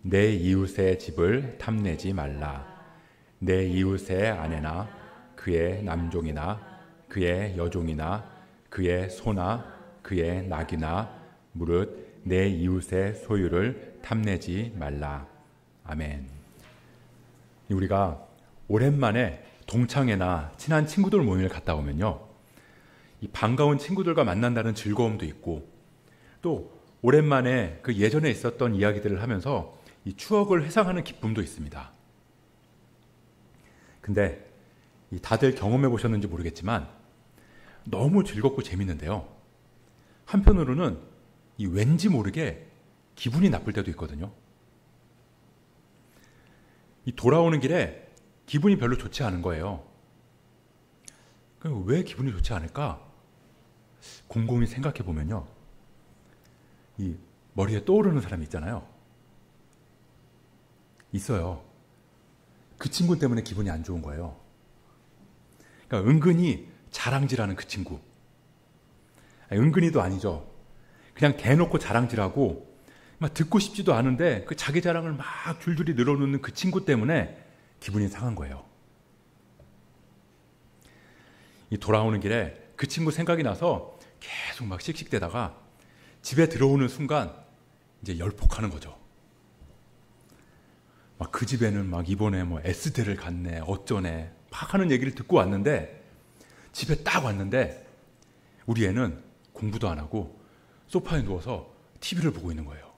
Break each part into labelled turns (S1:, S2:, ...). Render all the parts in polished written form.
S1: 내 이웃의 집을 탐내지 말라. 내 이웃의 아내나 그의 남종이나 그의 여종이나 그의 소나 그의 낙이나 무릇 내 이웃의 소유를 탐내지 말라. 아멘. 우리가 오랜만에 동창회나 친한 친구들 모임을 갔다 오면요, 이 반가운 친구들과 만난다는 즐거움도 있고, 또 오랜만에 그 예전에 있었던 이야기들을 하면서 이 추억을 회상하는 기쁨도 있습니다. 근데 다들 경험해 보셨는지 모르겠지만 너무 즐겁고 재밌는데요, 한편으로는 이 왠지 모르게 기분이 나쁠 때도 있거든요. 이 돌아오는 길에 기분이 별로 좋지 않은 거예요. 그럼 왜 기분이 좋지 않을까? 곰곰이 생각해 보면요, 이 머리에 떠오르는 사람이 있잖아요. 있어요. 그 친구 때문에 기분이 안 좋은 거예요. 그러니까 은근히 자랑질하는 그 친구. 은근히도 아니죠. 그냥 대놓고 자랑질하고 막 듣고 싶지도 않은데 그 자기 자랑을 막 줄줄이 늘어놓는 그 친구 때문에 기분이 상한 거예요. 이 돌아오는 길에 그 친구 생각이 나서 계속 막 씩씩대다가 집에 들어오는 순간 이제 열폭하는 거죠. 막 그 집에는 막 이번에 뭐 S대를 갔네, 어쩌네 막 하는 얘기를 듣고 왔는데, 집에 딱 왔는데 우리 애는 공부도 안 하고 소파에 누워서 TV를 보고 있는 거예요.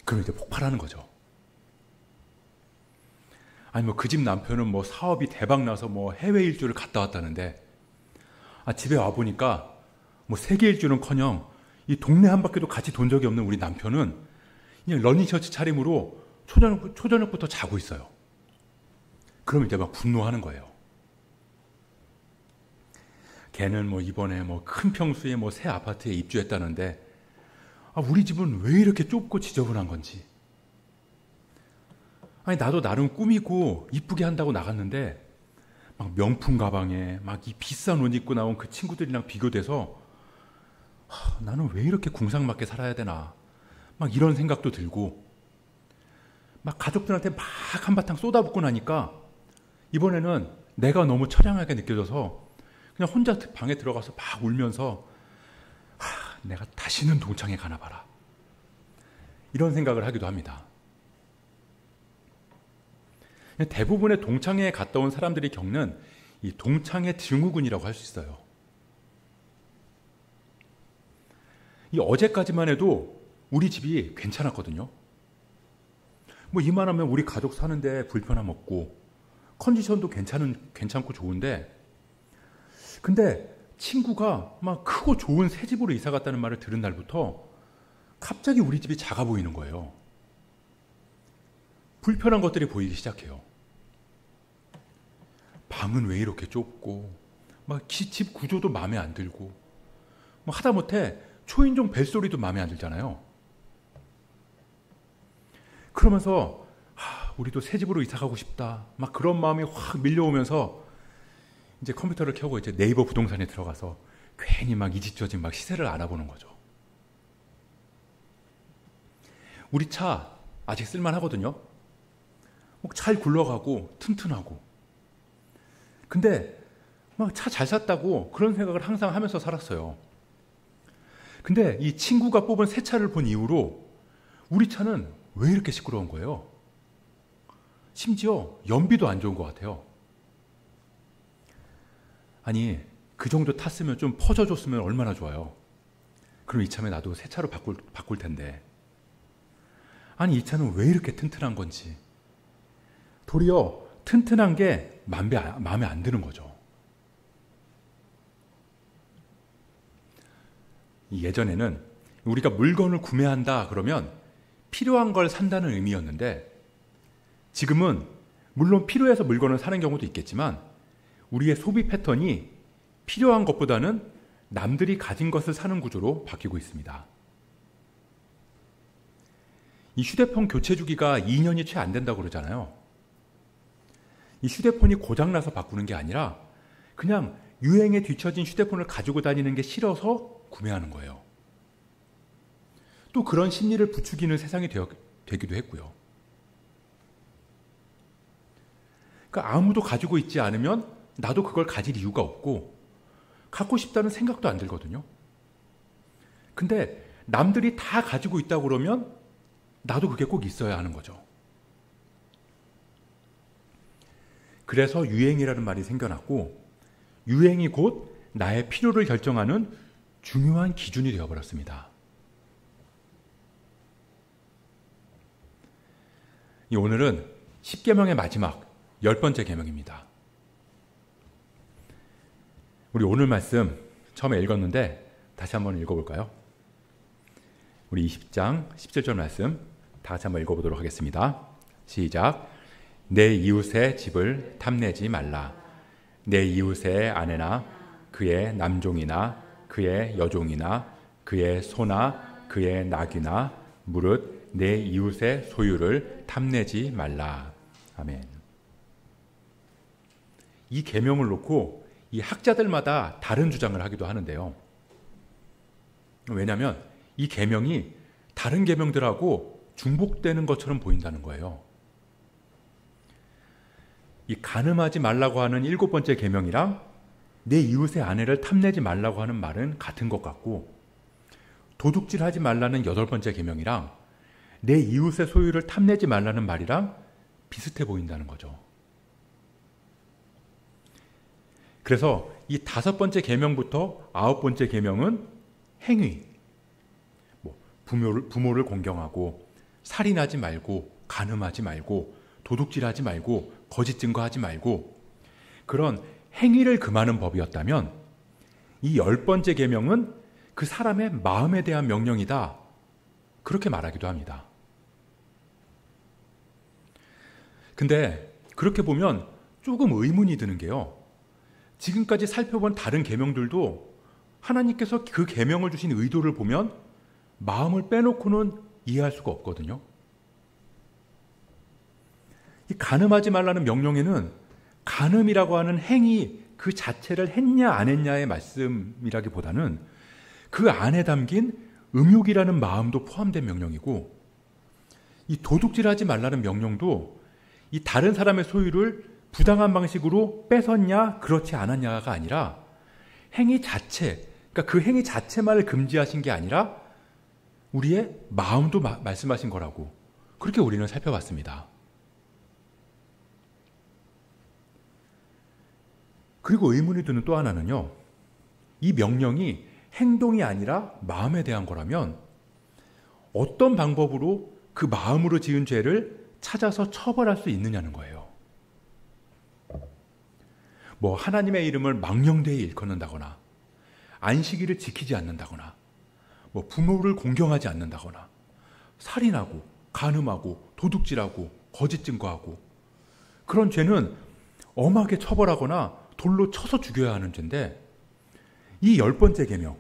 S1: 그럼 이제 폭발하는 거죠. 아니 뭐 그 집 남편은 뭐 사업이 대박 나서 뭐 해외 일주를 갔다 왔다는데, 집에 와 보니까 뭐 세계 일주는커녕 이 동네 한 바퀴도 같이 돈 적이 없는 우리 남편은 그냥 러닝셔츠 차림으로 초저녁부터 자고 있어요. 그럼 이제 막 분노하는 거예요. 걔는 뭐 이번에 뭐 큰 평수의 뭐 새 아파트에 입주했다는데, 우리 집은 왜 이렇게 좁고 지저분한 건지. 아니 나도 나름 꾸미고 이쁘게 한다고 나갔는데 막 명품 가방에 막 이 비싼 옷 입고 나온 그 친구들이랑 비교돼서 나는 왜 이렇게 궁상맞게 살아야 되나, 막 이런 생각도 들고, 막 가족들한테 막 한바탕 쏟아붓고 나니까 이번에는 내가 너무 처량하게 느껴져서 그냥 혼자 방에 들어가서 막 울면서 내가 다시는 동창회 가나 봐라, 이런 생각을 하기도 합니다. 대부분의 동창회에 갔다 온 사람들이 겪는 이 동창회 증후군이라고 할 수 있어요. 이 어제까지만 해도 우리 집이 괜찮았거든요. 뭐 이만하면 우리 가족 사는데 불편함 없고 컨디션도 괜찮고 좋은데, 근데 친구가 막 크고 좋은 새 집으로 이사 갔다는 말을 들은 날부터 갑자기 우리 집이 작아 보이는 거예요. 불편한 것들이 보이기 시작해요. 방은 왜 이렇게 좁고, 막 집 구조도 마음에 안 들고, 뭐 하다못해 초인종 벨소리도 마음에 안 들잖아요. 그러면서 우리도 새 집으로 이사 가고 싶다, 막 그런 마음이 확 밀려오면서 이제 컴퓨터를 켜고 이제 네이버 부동산에 들어가서 괜히 막 이 집 저 집 막 시세를 알아보는 거죠. 우리 차 아직 쓸만 하거든요. 잘 굴러가고 튼튼하고. 근데 막 차 잘 샀다고 그런 생각을 항상 하면서 살았어요. 근데 이 친구가 뽑은 새 차를 본 이후로 우리 차는 왜 이렇게 시끄러운 거예요? 심지어 연비도 안 좋은 것 같아요. 아니 그 정도 탔으면 좀 퍼져줬으면 얼마나 좋아요. 그럼 이참에 나도 새 차로 바꿀 텐데, 아니 이 차는 왜 이렇게 튼튼한 건지. 도리어 튼튼한 게 마음에 안 드는 거죠. 예전에는 우리가 물건을 구매한다 그러면 필요한 걸 산다는 의미였는데, 지금은 물론 필요해서 물건을 사는 경우도 있겠지만 우리의 소비 패턴이 필요한 것보다는 남들이 가진 것을 사는 구조로 바뀌고 있습니다. 이 휴대폰 교체 주기가 2년이 채 안 된다고 그러잖아요. 이 휴대폰이 고장나서 바꾸는 게 아니라 그냥 유행에 뒤처진 휴대폰을 가지고 다니는 게 싫어서 구매하는 거예요. 또 그런 심리를 부추기는 세상이 되기도 했고요. 그러니까 아무도 가지고 있지 않으면 나도 그걸 가질 이유가 없고 갖고 싶다는 생각도 안 들거든요. 근데 남들이 다 가지고 있다고 그러면 나도 그게 꼭 있어야 하는 거죠. 그래서 유행이라는 말이 생겨났고 유행이 곧 나의 필요를 결정하는 중요한 기준이 되어버렸습니다. 오늘은 10계명의 마지막 10번째 계명입니다. 우리 오늘 말씀 처음에 읽었는데 다시 한번 읽어볼까요? 우리 20장 17절 말씀 다 같이 한번 읽어보도록 하겠습니다. 시작. 내 이웃의 집을 탐내지 말라. 내 이웃의 아내나 그의 남종이나 그의 여종이나 그의 소나 그의 낙이나 무릇 내 이웃의 소유를 탐내지 말라. 아멘. 이 계명을 놓고 이 학자들마다 다른 주장을 하기도 하는데요. 왜냐하면 이 계명이 다른 계명들하고 중복되는 것처럼 보인다는 거예요. 이 간음하지 말라고 하는 7번째 계명이랑 내 이웃의 아내를 탐내지 말라고 하는 말은 같은 것 같고 도둑질하지 말라는 8번째 계명이랑 내 이웃의 소유를 탐내지 말라는 말이랑 비슷해 보인다는 거죠. 그래서 이 5번째 계명부터 9번째 계명은 행위, 부모를 공경하고 살인하지 말고 간음하지 말고 도둑질하지 말고 거짓 증거하지 말고 그런 행위를 금하는 법이었다면 이 10번째 계명은 그 사람의 마음에 대한 명령이다. 그렇게 말하기도 합니다. 근데 그렇게 보면 조금 의문이 드는 게요. 지금까지 살펴본 다른 계명들도 하나님께서 그 계명을 주신 의도를 보면 마음을 빼놓고는 이해할 수가 없거든요. 이 간음하지 말라는 명령에는 간음이라고 하는 행위 그 자체를 했냐 안 했냐의 말씀이라기보다는 그 안에 담긴 음욕이라는 마음도 포함된 명령이고 이 도둑질하지 말라는 명령도 이 다른 사람의 소유를 부당한 방식으로 뺏었냐 그렇지 않았냐가 아니라 행위 자체, 그러니까 그 행위 자체만을 금지하신 게 아니라 우리의 마음도 말씀하신 거라고 그렇게 우리는 살펴봤습니다. 그리고 의문이 드는 또 하나는요. 이 명령이 행동이 아니라 마음에 대한 거라면 어떤 방법으로 그 마음으로 지은 죄를 찾아서 처벌할 수 있느냐는 거예요. 하나님의 이름을 망령되이 일컫는다거나 안식일을 지키지 않는다거나 부모를 공경하지 않는다거나 살인하고 간음하고 도둑질하고 거짓 증거하고 그런 죄는 엄하게 처벌하거나 돌로 쳐서 죽여야 하는 죄인데 이 10번째 계명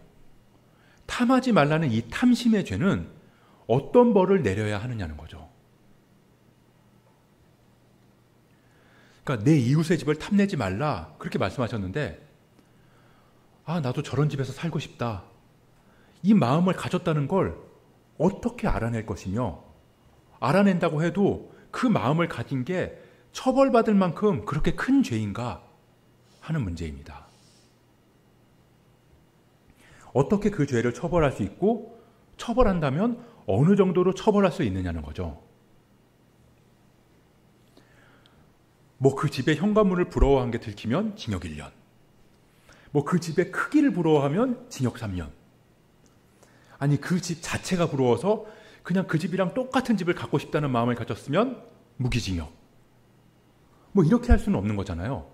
S1: 탐하지 말라는 이 탐심의 죄는 어떤 벌을 내려야 하느냐는 거죠. 그러니까 내 이웃의 집을 탐내지 말라 그렇게 말씀하셨는데 나도 저런 집에서 살고 싶다. 이 마음을 가졌다는 걸 어떻게 알아낼 것이며 알아낸다고 해도 그 마음을 가진 게 처벌받을 만큼 그렇게 큰 죄인가 하는 문제입니다. 어떻게 그 죄를 처벌할 수 있고 처벌한다면 어느 정도로 처벌할 수 있느냐는 거죠. 그 집의 현관문을 부러워한 게 들키면 징역 1년. 그 집의 크기를 부러워하면 징역 3년. 아니 그 집 자체가 부러워서 그냥 그 집이랑 똑같은 집을 갖고 싶다는 마음을 가졌으면 무기징역. 이렇게 할 수는 없는 거잖아요.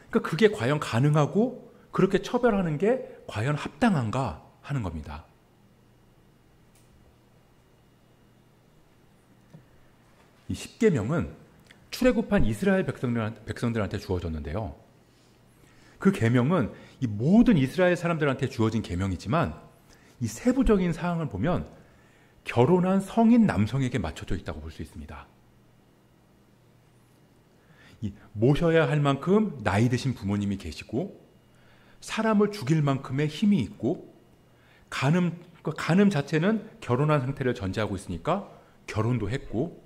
S1: 그러니까 그게 과연 가능하고 그렇게 처벌하는 게 과연 합당한가 하는 겁니다. 이 10계명은 출애굽한 이스라엘 백성들한테 주어졌는데요. 그 계명은 이 모든 이스라엘 사람들한테 주어진 계명이지만 이 세부적인 사항을 보면 결혼한 성인 남성에게 맞춰져 있다고 볼 수 있습니다. 모셔야 할 만큼 나이 드신 부모님이 계시고 사람을 죽일 만큼의 힘이 있고 간음 자체는 결혼한 상태를 전제하고 있으니까 결혼도 했고,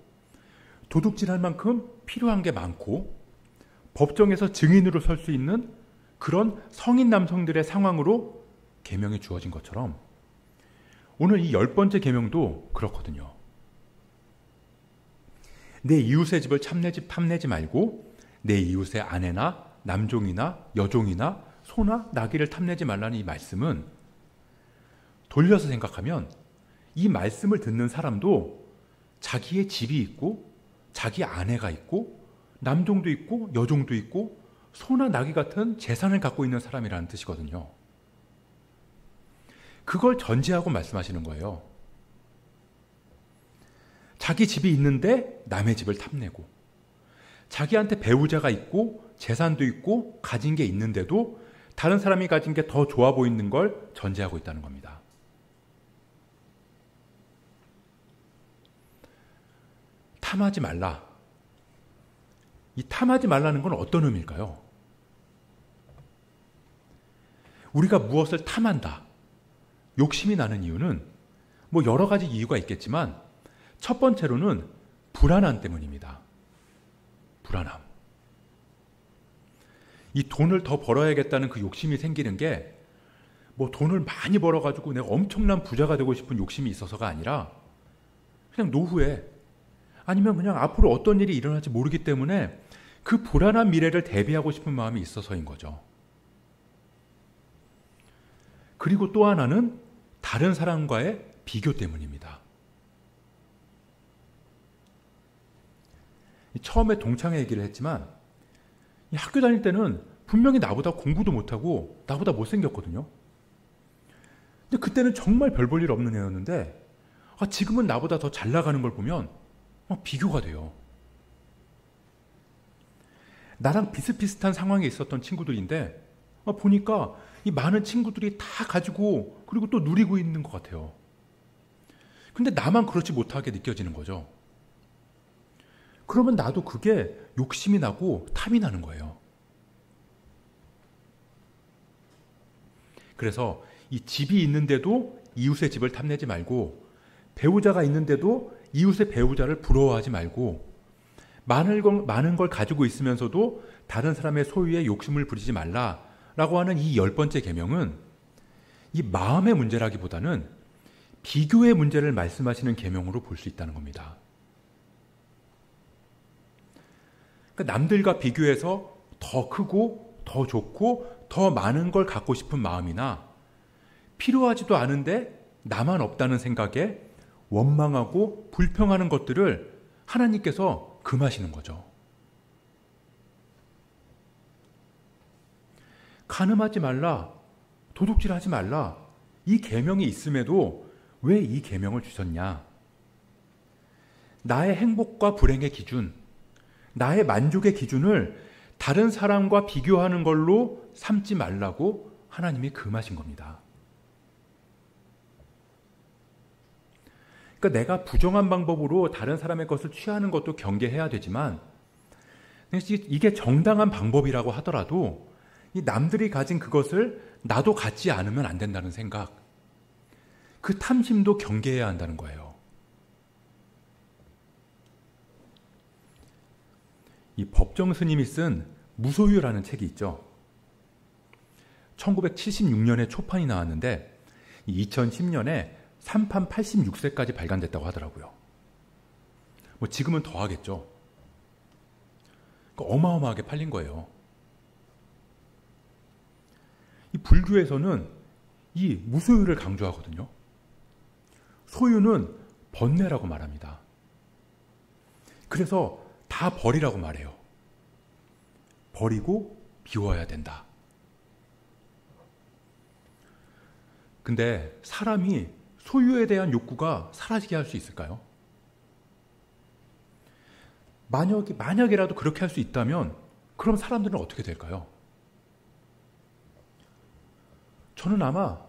S1: 도둑질할 만큼 필요한 게 많고, 법정에서 증인으로 설 수 있는 그런 성인 남성들의 상황으로 계명이 주어진 것처럼 오늘 이 10번째 계명도 그렇거든요. 내 이웃의 집을 탐내지 말고 내 이웃의 아내나 남종이나 여종이나 소나 나귀를 탐내지 말라는 이 말씀은, 돌려서 생각하면 이 말씀을 듣는 사람도 자기의 집이 있고 자기 아내가 있고 남종도 있고 여종도 있고 소나 나귀 같은 재산을 갖고 있는 사람이라는 뜻이거든요. 그걸 전제하고 말씀하시는 거예요. 자기 집이 있는데 남의 집을 탐내고, 자기한테 배우자가 있고 재산도 있고 가진 게 있는데도 다른 사람이 가진 게 더 좋아 보이는 걸 전제하고 있다는 겁니다. 탐하지 말라. 이 탐하지 말라는 건 어떤 의미일까요? 우리가 무엇을 탐한다, 욕심이 나는 이유는 뭐 여러 가지 이유가 있겠지만 첫 번째로는 불안함 때문입니다. 불안함. 이 돈을 더 벌어야겠다는 그 욕심이 생기는 게 뭐 돈을 많이 벌어가지고 내가 엄청난 부자가 되고 싶은 욕심이 있어서가 아니라 그냥 노후에, 아니면 그냥 앞으로 어떤 일이 일어날지 모르기 때문에 그 불안한 미래를 대비하고 싶은 마음이 있어서인 거죠. 그리고 또 하나는 다른 사람과의 비교 때문입니다. 처음에 동창회 얘기를 했지만 학교 다닐 때는 분명히 나보다 공부도 못하고 나보다 못생겼거든요. 근데 그때는 정말 별 볼 일 없는 애였는데 지금은 나보다 더 잘 나가는 걸 보면 비교가 돼요. 나랑 비슷비슷한 상황에 있었던 친구들인데 보니까 이 많은 친구들이 다 가지고 그리고 또 누리고 있는 것 같아요. 근데 나만 그렇지 못하게 느껴지는 거죠. 그러면 나도 그게 욕심이 나고 탐이 나는 거예요. 그래서 이 집이 있는데도 이웃의 집을 탐내지 말고, 배우자가 있는데도 이웃의 배우자를 부러워하지 말고, 많은 걸 가지고 있으면서도 다른 사람의 소유에 욕심을 부리지 말라라고 하는 이 10번째 계명은 이 마음의 문제라기보다는 비교의 문제를 말씀하시는 계명으로 볼 수 있다는 겁니다. 그러니까 남들과 비교해서 더 크고 더 좋고 더 많은 걸 갖고 싶은 마음이나, 필요하지도 않은데 나만 없다는 생각에 원망하고 불평하는 것들을 하나님께서 금하시는 거죠. 간음하지 말라, 도둑질하지 말라, 이 계명이 있음에도 왜 이 계명을 주셨냐? 나의 행복과 불행의 기준, 나의 만족의 기준을 다른 사람과 비교하는 걸로 삼지 말라고 하나님이 금하신 겁니다. 그러니까 내가 부정한 방법으로 다른 사람의 것을 취하는 것도 경계해야 되지만, 이게 정당한 방법이라고 하더라도 이 남들이 가진 그것을 나도 갖지 않으면 안 된다는 생각, 그 탐심도 경계해야 한다는 거예요. 이 법정 스님이 쓴 무소유라는 책이 있죠. 1976년에 초판이 나왔는데 2010년에 3판 86세까지 발간됐다고 하더라고요. 뭐 지금은 더 하겠죠. 그러니까 어마어마하게 팔린 거예요. 이 불교에서는 이 무소유를 강조하거든요. 소유는 번뇌라고 말합니다. 그래서 다 버리라고 말해요. 버리고 비워야 된다. 근데 사람이 소유에 대한 욕구가 사라지게 할 수 있을까요? 만약이라도 그렇게 할 수 있다면 그럼 사람들은 어떻게 될까요? 저는 아마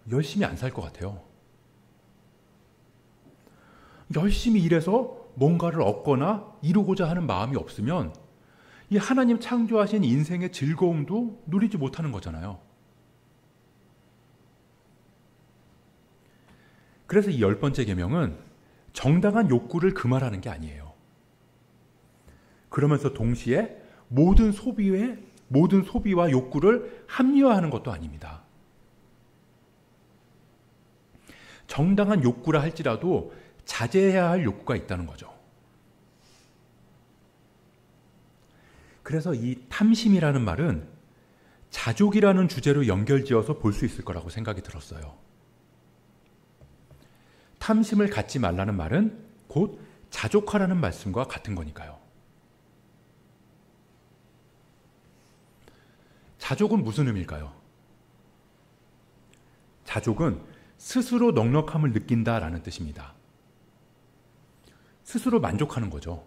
S1: 열심히 안 살 것 같아요. 열심히 일해서 뭔가를 얻거나 이루고자 하는 마음이 없으면 이 하나님 창조하신 인생의 즐거움도 누리지 못하는 거잖아요. 그래서 이 10번째 계명은 정당한 욕구를 금하라는 게 아니에요. 그러면서 동시에 모든 소비와 욕구를 합리화하는 것도 아닙니다. 정당한 욕구라 할지라도 자제해야 할 욕구가 있다는 거죠. 그래서 이 탐심이라는 말은 자족이라는 주제로 연결지어서 볼 수 있을 거라고 생각이 들었어요. 탐심을 갖지 말라는 말은 곧 자족하라는 말씀과 같은 거니까요. 자족은 무슨 의미일까요? 자족은 스스로 넉넉함을 느낀다라는 뜻입니다. 스스로 만족하는 거죠.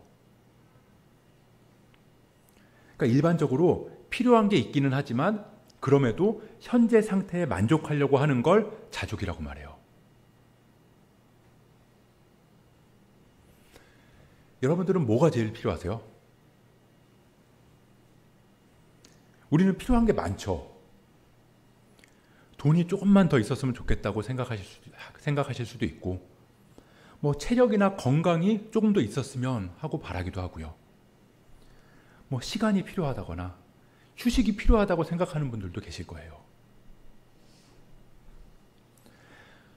S1: 그러니까 일반적으로 필요한 게 있기는 하지만 그럼에도 현재 상태에 만족하려고 하는 걸 자족이라고 말해요. 여러분들은 뭐가 제일 필요하세요? 우리는 필요한 게 많죠. 돈이 조금만 더 있었으면 좋겠다고 생각하실 수도 있고, 뭐 체력이나 건강이 조금 더 있었으면 하고 바라기도 하고요. 뭐 시간이 필요하다거나 휴식이 필요하다고 생각하는 분들도 계실 거예요.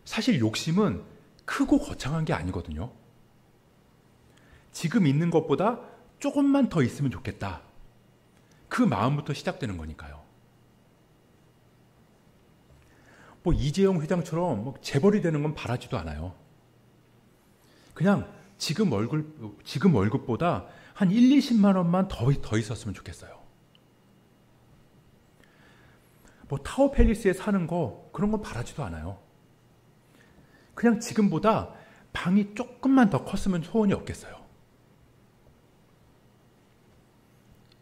S1: 사실 욕심은 크고 거창한 게 아니거든요. 지금 있는 것보다 조금만 더 있으면 좋겠다. 그 마음부터 시작되는 거니까요. 뭐 이재용 회장처럼 재벌이 되는 건 바라지도 않아요. 그냥 지금 월급보다 한 1, 20만 원만 더 있었으면 좋겠어요. 뭐 타워 팰리스에 사는 거 그런 건 바라지도 않아요. 그냥 지금보다 방이 조금만 더 컸으면 소원이 없겠어요.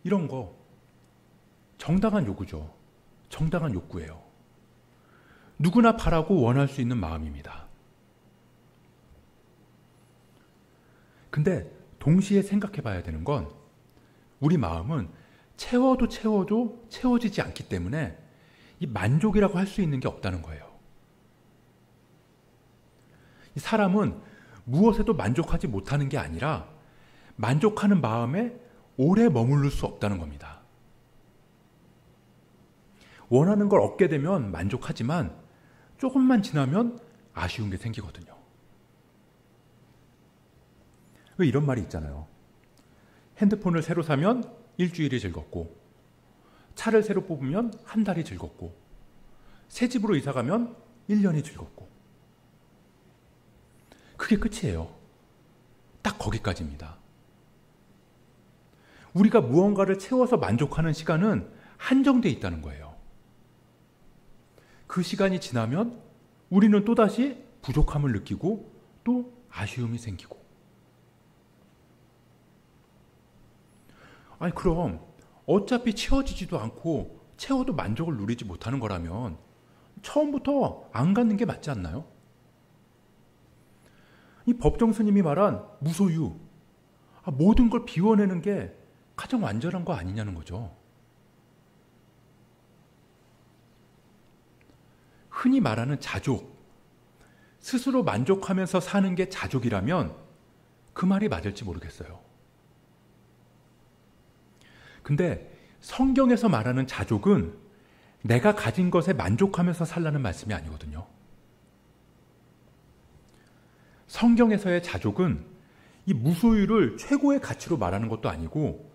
S1: 이런 거 정당한 요구죠. 정당한 욕구예요. 누구나 바라고 원할 수 있는 마음입니다. 근데 동시에 생각해 봐야 되는 건 우리 마음은 채워도 채워지지 않기 때문에 이 만족이라고 할 수 있는 게 없다는 거예요. 이 사람은 무엇에도 만족하지 못하는 게 아니라 만족하는 마음에 오래 머무를 수 없다는 겁니다. 원하는 걸 얻게 되면 만족하지만 조금만 지나면 아쉬운 게 생기거든요. 왜 이런 말이 있잖아요. 핸드폰을 새로 사면 일주일이 즐겁고, 차를 새로 뽑으면 한 달이 즐겁고, 새 집으로 이사 가면 1년이 즐겁고. 그게 끝이에요. 딱 거기까지입니다. 우리가 무언가를 채워서 만족하는 시간은 한정되어 있다는 거예요. 그 시간이 지나면 우리는 또다시 부족함을 느끼고 또 아쉬움이 생기고. 아니 그럼 어차피 채워지지도 않고 채워도 만족을 누리지 못하는 거라면 처음부터 안 갖는 게 맞지 않나요? 이 법정 스님이 말한 무소유, 모든 걸 비워내는 게 가장 완전한 거 아니냐는 거죠. 흔히 말하는 자족, 스스로 만족하면서 사는 게 자족이라면 그 말이 맞을지 모르겠어요. 근데 성경에서 말하는 자족은 내가 가진 것에 만족하면서 살라는 말씀이 아니거든요. 성경에서의 자족은 이 무소유를 최고의 가치로 말하는 것도 아니고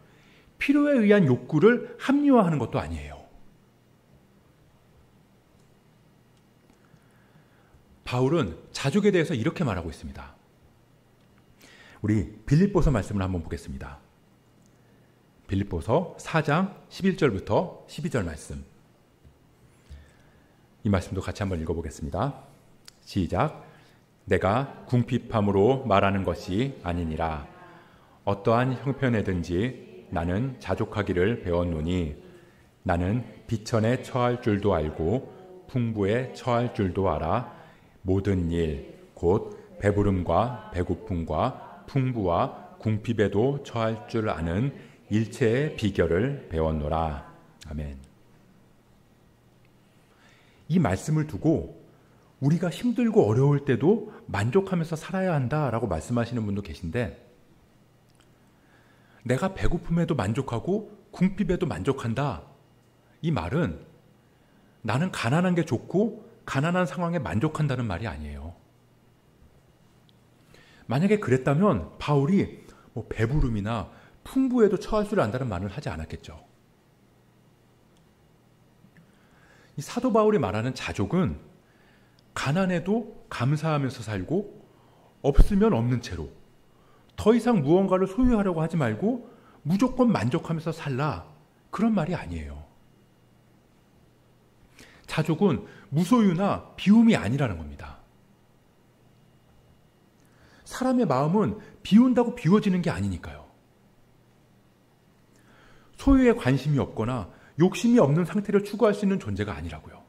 S1: 필요에 의한 욕구를 합리화하는 것도 아니에요. 바울은 자족에 대해서 이렇게 말하고 있습니다. 우리 빌립보서 말씀을 한번 보겠습니다. 빌립보서 4장 11절부터 12절 말씀. 이 말씀도 같이 한번 읽어보겠습니다. 시작. 내가 궁핍함으로 말하는 것이 아니니라. 어떠한 형편에든지 나는 자족하기를 배웠노니 나는 비천에 처할 줄도 알고 풍부에 처할 줄도 알아. 모든 일 곧 배부름과 배고픔과 풍부와 궁핍에도 처할 줄 아는 일체의 비결을 배웠노라. 아멘. 이 말씀을 두고 우리가 힘들고 어려울 때도 만족하면서 살아야 한다라고 말씀하시는 분도 계신데, 내가 배고픔에도 만족하고 궁핍에도 만족한다, 이 말은 나는 가난한 게 좋고 가난한 상황에 만족한다는 말이 아니에요. 만약에 그랬다면 바울이 배부름이나 풍부에도 처할 줄 안다는 말을 하지 않았겠죠. 이 사도 바울이 말하는 자족은 가난해도 감사하면서 살고 없으면 없는 채로 더 이상 무언가를 소유하려고 하지 말고 무조건 만족하면서 살라, 그런 말이 아니에요. 자족은 무소유나 비움이 아니라는 겁니다. 사람의 마음은 비운다고 비워지는 게 아니니까요. 소유에 관심이 없거나 욕심이 없는 상태를 추구할 수 있는 존재가 아니라고요.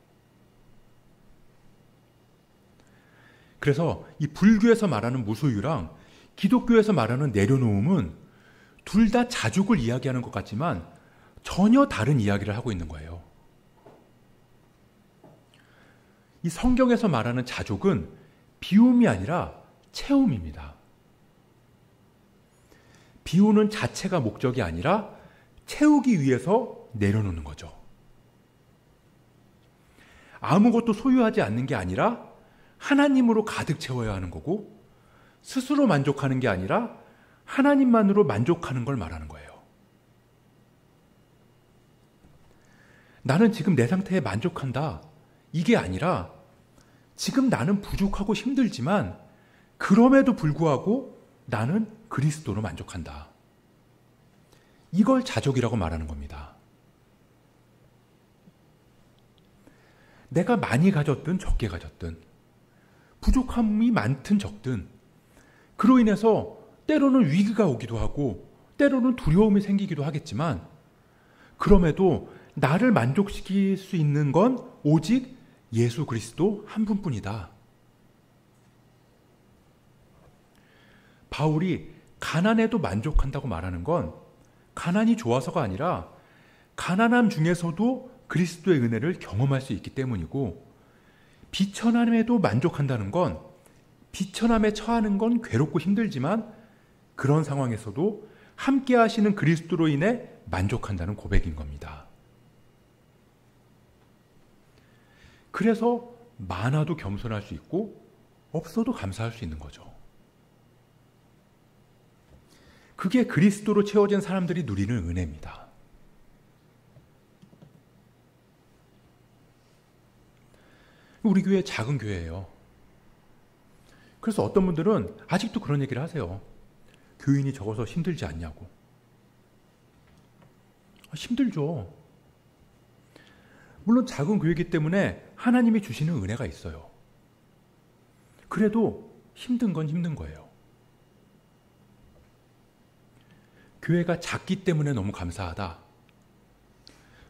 S1: 그래서 이 불교에서 말하는 무소유랑 기독교에서 말하는 내려놓음은 둘 다 자족을 이야기하는 것 같지만 전혀 다른 이야기를 하고 있는 거예요. 이 성경에서 말하는 자족은 비움이 아니라 채움입니다. 비우는 자체가 목적이 아니라 채우기 위해서 내려놓는 거죠. 아무것도 소유하지 않는 게 아니라 하나님으로 가득 채워야 하는 거고, 스스로 만족하는 게 아니라 하나님만으로 만족하는 걸 말하는 거예요. 나는 지금 내 상태에 만족한다, 이게 아니라 지금 나는 부족하고 힘들지만 그럼에도 불구하고 나는 그리스도로 만족한다, 이걸 자족이라고 말하는 겁니다. 내가 많이 가졌든 적게 가졌든, 부족함이 많든 적든, 그로 인해서 때로는 위기가 오기도 하고 때로는 두려움이 생기기도 하겠지만, 그럼에도 나를 만족시킬 수 있는 건 오직 예수 그리스도 한 분뿐이다. 바울이 가난에도 만족한다고 말하는 건 가난이 좋아서가 아니라 가난함 중에서도 그리스도의 은혜를 경험할 수 있기 때문이고, 비천함에도 만족한다는 건 비천함에 처하는 건 괴롭고 힘들지만 그런 상황에서도 함께 하시는 그리스도로 인해 만족한다는 고백인 겁니다. 그래서 많아도 겸손할 수 있고 없어도 감사할 수 있는 거죠. 그게 그리스도로 채워진 사람들이 누리는 은혜입니다. 우리 교회 작은 교회예요. 그래서 어떤 분들은 아직도 그런 얘기를 하세요. 교인이 적어서 힘들지 않냐고. 힘들죠. 물론 작은 교회이기 때문에 하나님이 주시는 은혜가 있어요. 그래도 힘든 건 힘든 거예요. 교회가 작기 때문에 너무 감사하다.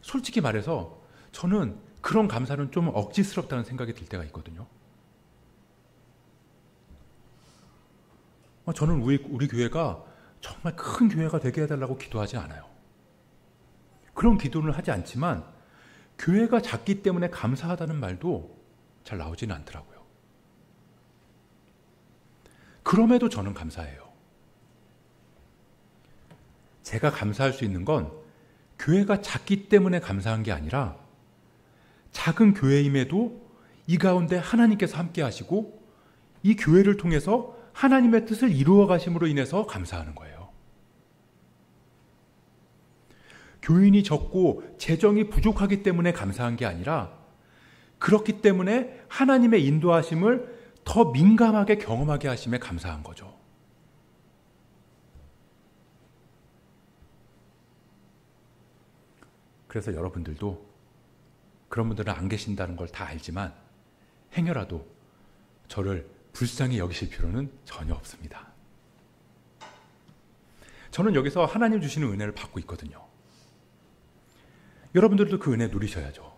S1: 솔직히 말해서 저는 그런 감사는 좀 억지스럽다는 생각이 들 때가 있거든요. 저는 우리 교회가 정말 큰 교회가 되게 해달라고 기도하지 않아요. 그런 기도는 하지 않지만 교회가 작기 때문에 감사하다는 말도 잘 나오지는 않더라고요. 그럼에도 저는 감사해요. 제가 감사할 수 있는 건 교회가 작기 때문에 감사한 게 아니라 작은 교회임에도 이 가운데 하나님께서 함께 하시고 이 교회를 통해서 하나님의 뜻을 이루어 가심으로 인해서 감사하는 거예요. 교인이 적고 재정이 부족하기 때문에 감사한 게 아니라 그렇기 때문에 하나님의 인도하심을 더 민감하게 경험하게 하심에 감사한 거죠. 그래서 여러분들도 그런 분들은 안 계신다는 걸 다 알지만 행여라도 저를 불쌍히 여기실 필요는 전혀 없습니다. 저는 여기서 하나님 주시는 은혜를 받고 있거든요. 여러분들도 그 은혜 누리셔야죠.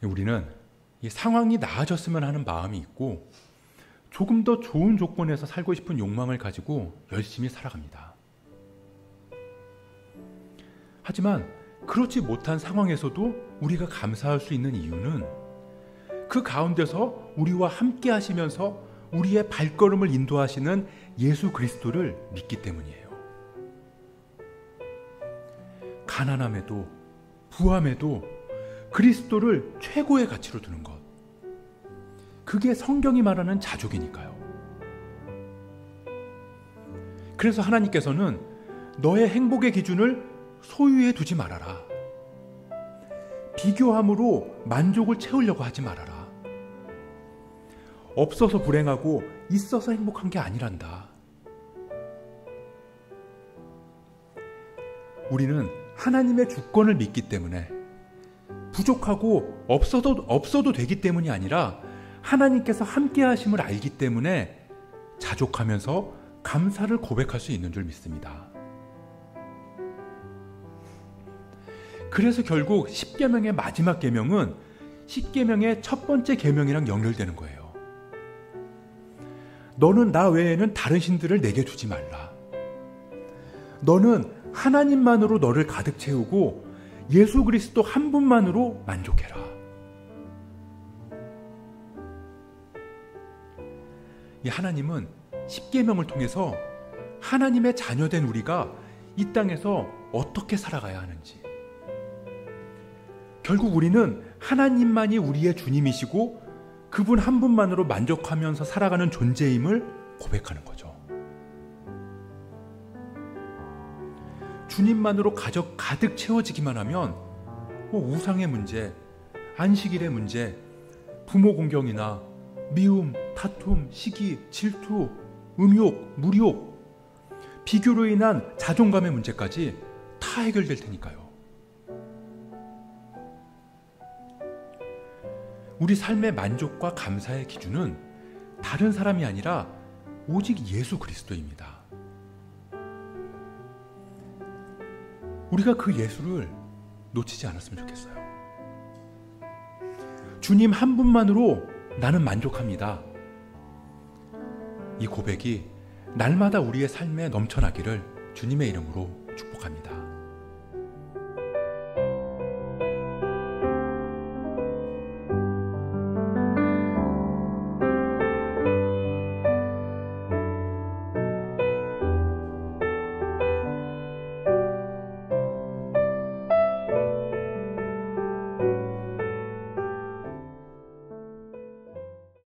S1: 우리는 이 상황이 나아졌으면 하는 마음이 있고 조금 더 좋은 조건에서 살고 싶은 욕망을 가지고 열심히 살아갑니다. 하지만 그렇지 못한 상황에서도 우리가 감사할 수 있는 이유는 그 가운데서 우리와 함께 하시면서 우리의 발걸음을 인도하시는 예수 그리스도를 믿기 때문이에요. 가난함에도 부함에도 그리스도를 최고의 가치로 두는 것. 그게 성경이 말하는 자족이니까요. 그래서 하나님께서는 너의 행복의 기준을 소유에 두지 말아라. 비교함으로 만족을 채우려고 하지 말아라. 없어서 불행하고 있어서 행복한 게 아니란다. 우리는 하나님의 주권을 믿기 때문에 부족하고 없어도 되기 때문이 아니라 하나님께서 함께 하심을 알기 때문에 자족하면서 감사를 고백할 수 있는 줄 믿습니다. 그래서 결국 10계명의 마지막 계명은 10계명의 첫 번째 계명이랑 연결되는 거예요. 너는 나 외에는 다른 신들을 내게 두지 말라. 너는 하나님만으로 너를 가득 채우고 예수 그리스도 한 분만으로 만족해라. 이 하나님은 10계명을 통해서 하나님의 자녀된 우리가 이 땅에서 어떻게 살아가야 하는지, 결국 우리는 하나님만이 우리의 주님이시고 그분 한 분만으로 만족하면서 살아가는 존재임을 고백하는 거죠. 주님만으로 가득 채워지기만 하면 우상의 문제, 안식일의 문제, 부모 공경이나 미움, 다툼, 시기, 질투, 음욕, 무욕, 비교로 인한 자존감의 문제까지 다 해결될 테니까요. 우리 삶의 만족과 감사의 기준은 다른 사람이 아니라 오직 예수 그리스도입니다. 우리가 그 예수를 놓치지 않았으면 좋겠어요. 주님 한 분만으로 나는 만족합니다. 이 고백이 날마다 우리의 삶에 넘쳐나기를 주님의 이름으로 축복합니다.